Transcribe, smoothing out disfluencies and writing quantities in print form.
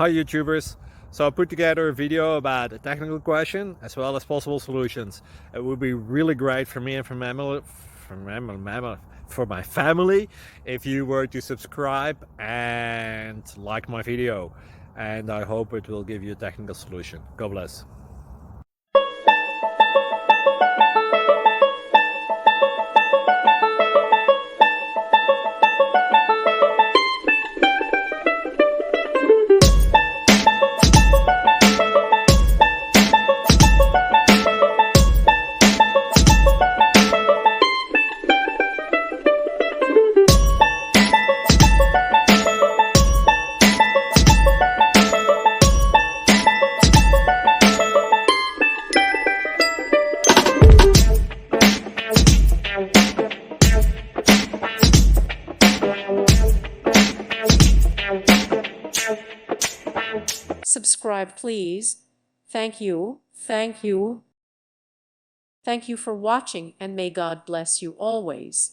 Hi YouTubers! So I put together a video about a technical question as well as possible solutions. It would be really great for me and for my family if you were to subscribe and like my video, and I hope it will give you a technical solution. God bless. Subscribe, please. Thank you. Thank you. Thank you for watching, and may God bless you always.